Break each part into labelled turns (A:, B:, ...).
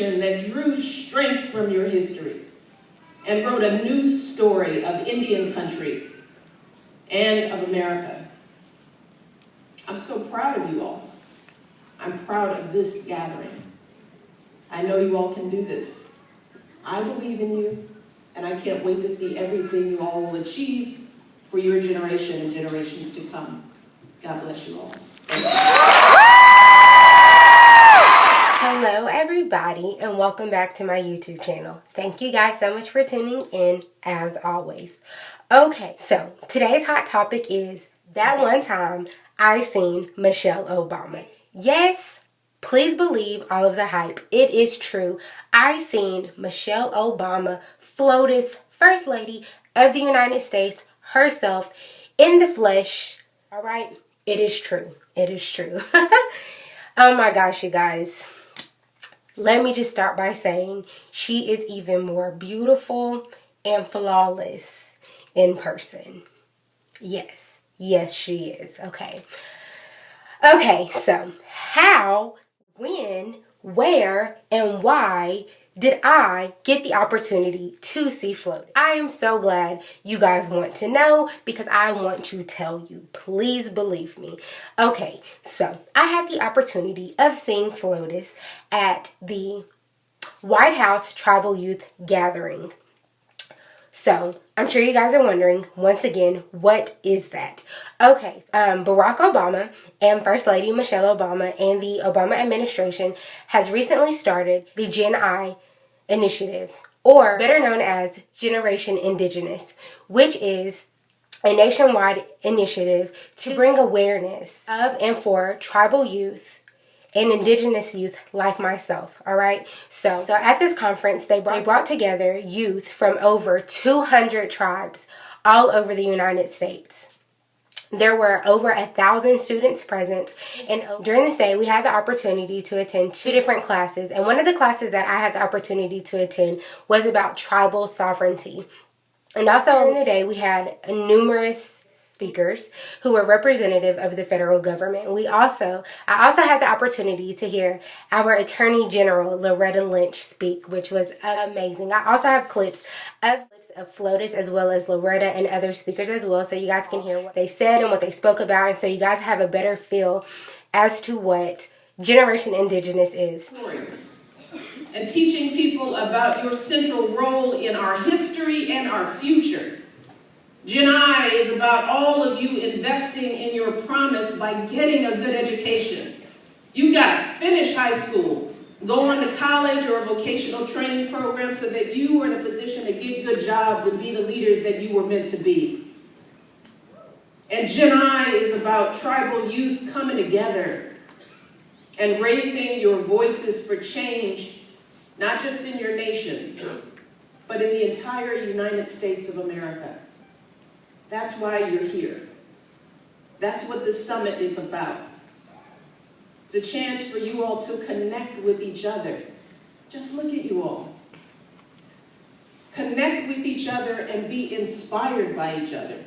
A: generation that drew strength from your history and wrote a new story of Indian country and of America. I'm so proud of you all. I'm proud of this gathering. I know you all can do this. I believe in you, and I can't wait to see everything you all will achieve for your generation and generations to come. God bless you all. Thank you.
B: Hello everybody, and welcome back to my YouTube channel. Thank you guys so much for tuning in as always. Okay, so today's hot topic is that one time I seen Michelle Obama. Yes, please believe all of the hype. It is true. I seen Michelle Obama, FLOTUS, First Lady of the United States herself in the flesh. All right, it is true. It is true. Oh my gosh, you guys. Let me just start by saying she is even more beautiful and flawless in person. Yes, she is. Okay, so how, when, where, and why did I get the opportunity to see FLOTUS? I am so glad you guys want to know because I want to tell you. Please believe me. Okay, so I had the opportunity of seeing FLOTUS at the White House Tribal Youth Gathering. So, I'm sure you guys are wondering, once again, what is that? Okay, Barack Obama and First Lady Michelle Obama and the Obama administration has recently started the Gen I initiative, or better known as Generation Indigenous, which is a nationwide initiative to bring awareness of and for tribal youth and indigenous youth like myself, all right? So at this conference, they brought together youth from over 200 tribes all over the United States. There were over 1,000 students present, and during this day, we had the opportunity to attend 2 different classes, and one of the classes that I had the opportunity to attend was about tribal sovereignty. And also in the day, we had numerous speakers who were representative of the federal government. I also had the opportunity to hear our Attorney General Loretta Lynch speak, which was amazing. I also have clips of FLOTUS as well as Loretta and other speakers as well, so you guys can hear what they said and what they spoke about, and so you guys have a better feel as to what Generation Indigenous is.
A: And teaching people about your central role in our history and our future. Gen I is about all of you investing in your promise by getting a good education. You got to finish high school, go on to college or a vocational training program so that you are in a position to get good jobs and be the leaders that you were meant to be. And Gen I is about tribal youth coming together and raising your voices for change, not just in your nations, but in the entire United States of America. That's why you're here. That's what this summit is about. It's a chance for you all to connect with each other. Just look at you all. Connect with each other and be inspired by each other.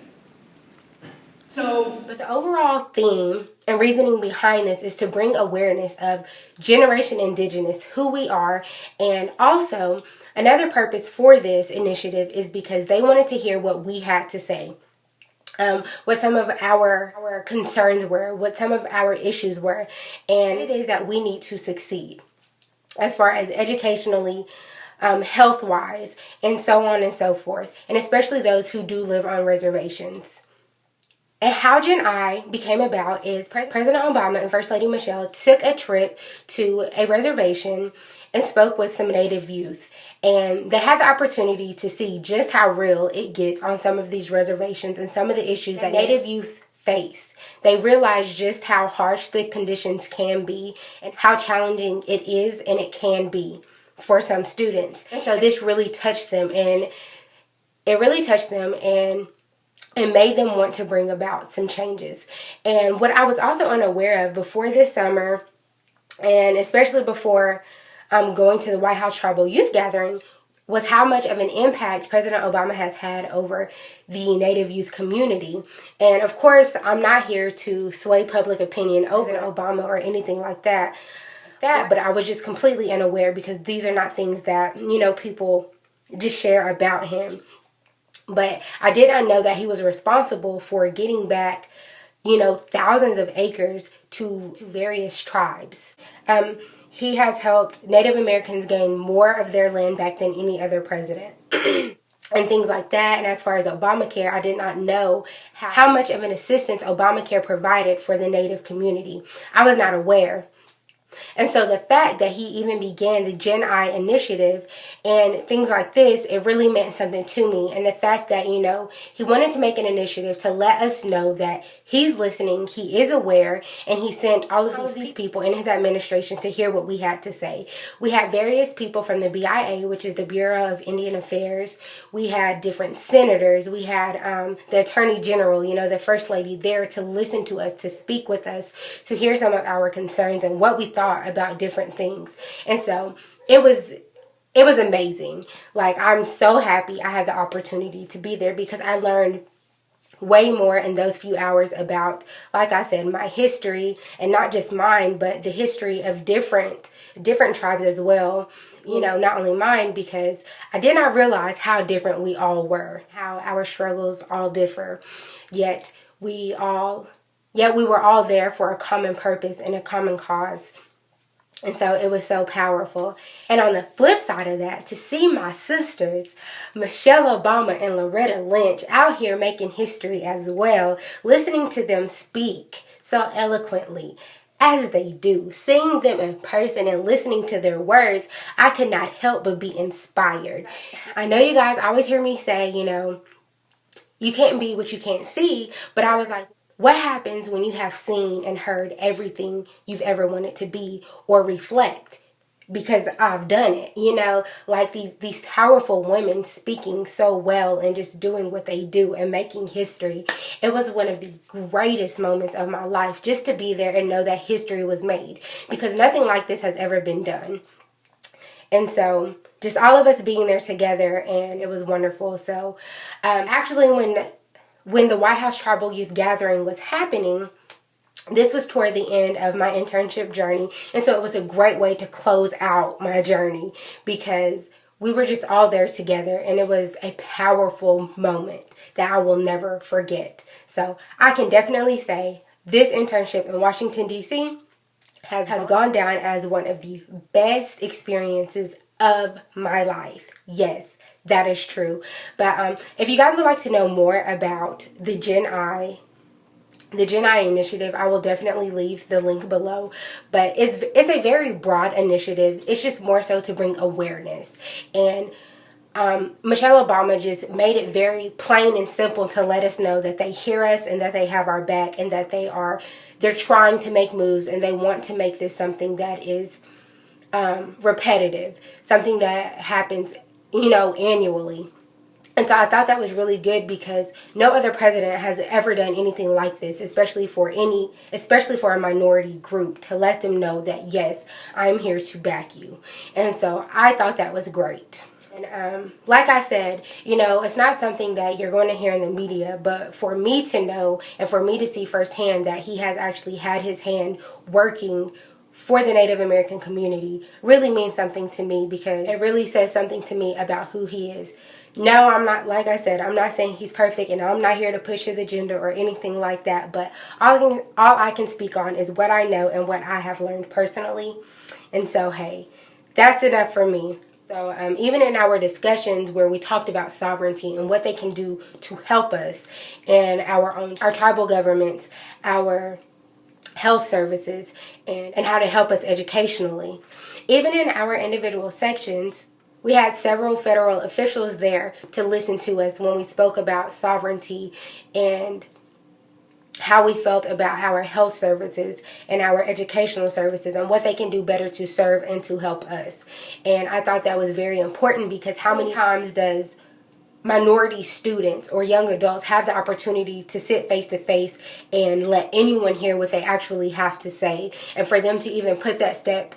B: But the overall theme and reasoning behind this is to bring awareness of Generation Indigenous, who we are, and also another purpose for this initiative is because they wanted to hear what we had to say. What some of our concerns were, what some of our issues were, and it is that we need to succeed as far as educationally, health-wise, and so on and so forth, and especially those who do live on reservations. And how Gen I became about is President Obama and First Lady Michelle took a trip to a reservation and spoke with some Native youth. And they had the opportunity to see just how real it gets on some of these reservations and some of the issues that Native youth face. They realized just how harsh the conditions can be and how challenging it is and it can be for some students. And so this really touched them, and it made them want to bring about some changes. And what I was also unaware of before this summer, and especially before going to the White House Tribal Youth Gathering, was how much of an impact President Obama has had over the Native youth community. And of course, I'm not here to sway public opinion over Obama or anything like that. that, but I was just completely unaware because these are not things that, people just share about him. But I did not know that he was responsible for getting back, thousands of acres to various tribes. He has helped Native Americans gain more of their land back than any other president. And things like that. And as far as Obamacare, I did not know how much of an assistance Obamacare provided for the Native community. I was not aware. And so the fact that he even began the Gen I initiative and things like this, it really meant something to me. And the fact that, he wanted to make an initiative to let us know that he's listening, he is aware, and he sent all of these people in his administration to hear what we had to say. We had various people from the BIA, which is the Bureau of Indian Affairs. We had different senators. We had the Attorney General, the First Lady there to listen to us, to speak with us, to hear some of our concerns and what we thought about different things. And so it was amazing. Like, I'm so happy I had the opportunity to be there because I learned way more in those few hours about, like I said, my history, and not just mine, but the history of different tribes as well. Not only mine, because I did not realize how different we all were, how our struggles all differ, yet we were all there for a common purpose and a common cause. And so it was so powerful. And on the flip side of that, to see my sisters, Michelle Obama and Loretta Lynch, out here making history as well, listening to them speak so eloquently as they do, seeing them in person and listening to their words, I could not help but be inspired. I know you guys always hear me say, you can't be what you can't see, but I was like, what happens when you have seen and heard everything you've ever wanted to be or reflect? Because I've done it, like these powerful women speaking so well and just doing what they do and making history. It was one of the greatest moments of my life just to be there and know that history was made, because nothing like this has ever been done. And so just all of us being there together, and it was wonderful. So actually when the White House Tribal Youth Gathering was happening, this was toward the end of my internship journey. And so it was a great way to close out my journey because we were just all there together, and it was a powerful moment that I will never forget. So I can definitely say this internship in Washington, D.C. has gone down as one of the best experiences of my life. Yes, that is true. But if you guys would like to know more about the Gen I initiative, I will definitely leave the link below. But it's a very broad initiative. It's just more so to bring awareness. And Michelle Obama just made it very plain and simple to let us know that they hear us and that they have our back, and that they're trying to make moves, and they want to make this something that is repetitive, something that happens annually. And so I thought that was really good because no other president has ever done anything like this, especially for a minority group, to let them know that, yes, I'm here to back you. And so I thought that was great. And like I said, it's not something that you're going to hear in the media, but for me to know and for me to see firsthand that he has actually had his hand working for the Native American community really means something to me, because it really says something to me about who he is. No, I'm not, like I said, I'm not saying he's perfect, and I'm not here to push his agenda or anything like that, but all I can speak on is what I know and what I have learned personally. And so, hey, that's enough for me. So even in our discussions where we talked about sovereignty and what they can do to help us in our tribal governments, our health services, and how to help us educationally. Even in our individual sections, we had several federal officials there to listen to us when we spoke about sovereignty and how we felt about our health services and our educational services and what they can do better to serve and to help us. And I thought that was very important, because how many times does minority students or young adults have the opportunity to sit face to face and let anyone hear what they actually have to say, and for them to even put that step,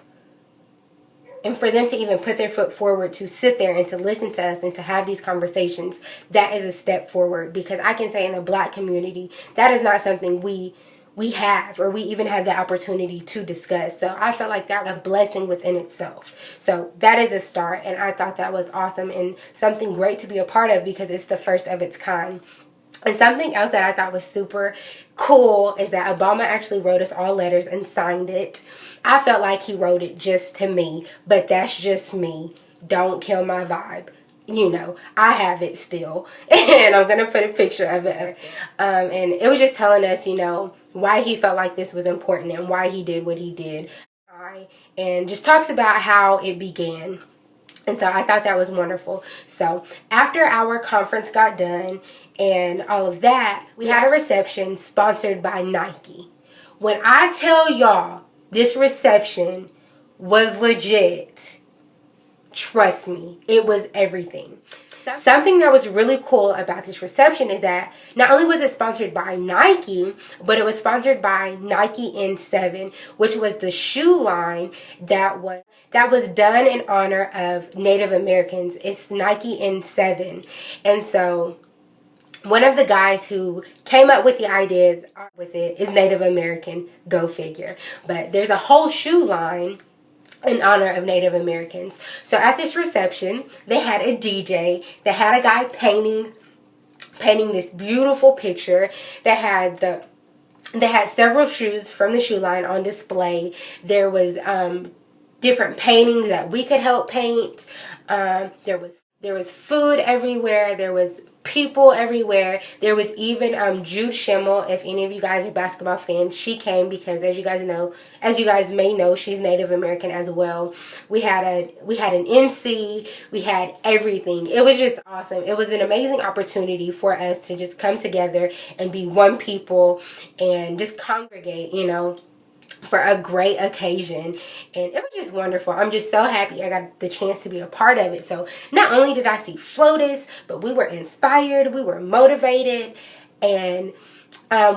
B: and for them to even put their foot forward to sit there and to listen to us and to have these conversations, that is a step forward. Because I can say in the Black community, that is not something we we have, or we even have the opportunity to discuss. So I felt like that was a blessing within itself. So that is a start, and I thought that was awesome and something great to be a part of because it's the first of its kind. And something else that I thought was super cool is that Obama actually wrote us all letters and signed it. I felt like he wrote it just to me, but that's just me. Don't kill my vibe. You know, I have it still, and I'm going to put a picture of it. And it was just telling us, you know, why he felt like this was important and why he did what he did. And just talks about how it began. And so I thought that was wonderful. So after our conference got done and all of that, we had a reception sponsored by Nike. When I tell y'all this reception was legit, trust me, it was everything. Something that was really cool about this reception is that not only was it sponsored by Nike, but it was sponsored by Nike N7, which was the shoe line that was done in honor of Native Americans. It's Nike N7. And so one of the guys who came up with the ideas with it is Native American, go figure. But there's a whole shoe line in honor of Native Americans. So at this reception, they had a DJ. They had a guy painting this beautiful picture. They had several shoes from the shoe line on display. There was different paintings that we could help paint. There was food everywhere. There was people everywhere. There was even Jude Schimmel. If any of you guys are basketball fans, she came because as you guys may know, she's Native American as well. We had an MC. We had everything. It was just awesome. It was an amazing opportunity for us to just come together and be one people and just congregate, you know, for a great occasion. And it was just wonderful. I'm just so happy I got the chance to be a part of it. So not only did I see FLOTUS, but we were inspired, we were motivated, and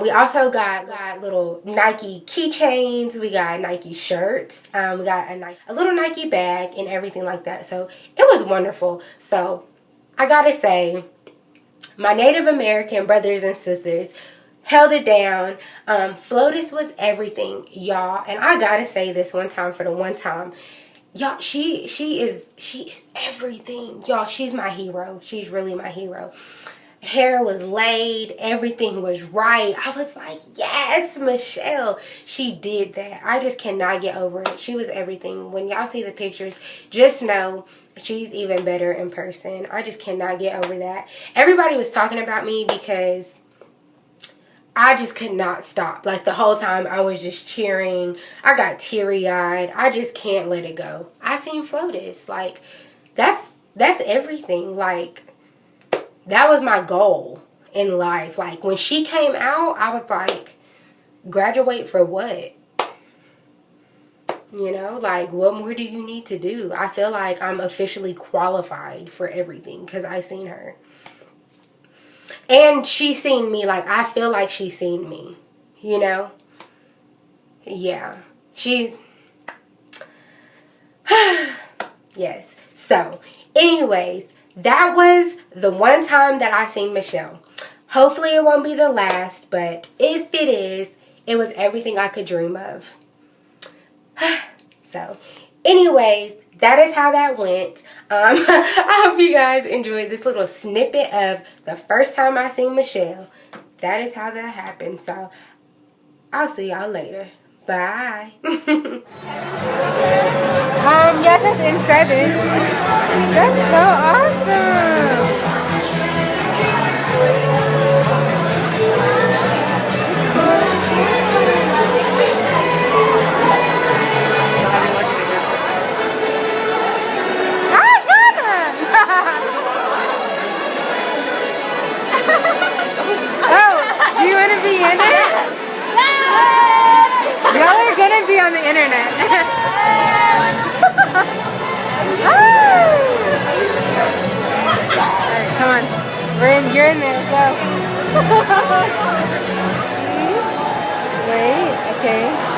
B: we also got little Nike keychains, we got Nike shirts, we got a little Nike bag and everything like that. So it was wonderful. So I gotta say, my Native American brothers and sisters held it down. FLOTUS was everything, y'all. And I gotta say this one time for the one time, y'all, she is everything, y'all. She's my hero. She's really my hero. Hair was laid, everything was right. I was like, yes, Michelle, she did that. I just cannot get over it. She was everything. When y'all see the pictures, just know she's even better in person. I just cannot get over that. Everybody was talking about me because I just could not stop. Like the whole time I was just cheering. I got teary-eyed. I just can't let it go. I seen FLOTUS. Like that's everything. Like that was my goal in life. Like when she came out, I was like, graduate for what? You know, like what more do you need to do? I feel like I'm officially qualified for everything because I seen her. And she seen me. Like, I feel like she seen me. You know? Yeah. She's... yes. So, anyways, that was the one time that I seen Michelle. Hopefully it won't be the last, but if it is, it was everything I could dream of. So, anyways, that is how that went. I hope you guys enjoyed this little snippet of the first time I seen Michelle. That is how that happened. So, I'll see y'all later. Bye. Yes, it's N7. That's so awesome. Do you want to be in it? Y'all are gonna be on the internet. Alright, come on. You're in there, go. Wait, okay.